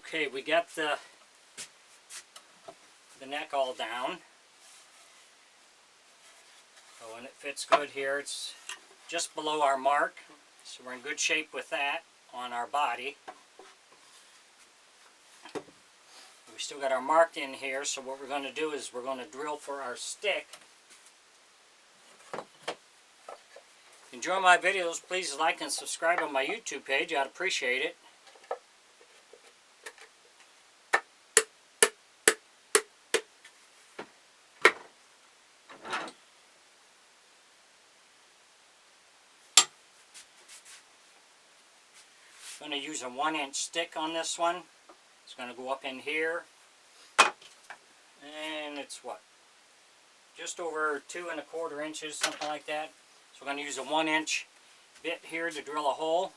Okay, we got the neck all down. Oh, and it fits good here. It's just below our mark, so we're in good shape with that on our body. We still got our mark in here, so what we're going to do is we're going to drill for our stick. Enjoy my videos, please like and subscribe on my YouTube page. I'd appreciate it. I'm going to use a 1-inch stick on this one. It's going to go up in here, and it's what? Just over 2 1/4 inches, something like that. So we're going to use a 1-inch bit here to drill a hole.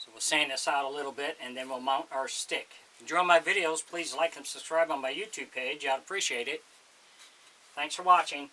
So we'll sand this out a little bit, and then we'll mount our stick. Enjoy my videos, please like and subscribe on my YouTube page. I'd appreciate it. Thanks for watching.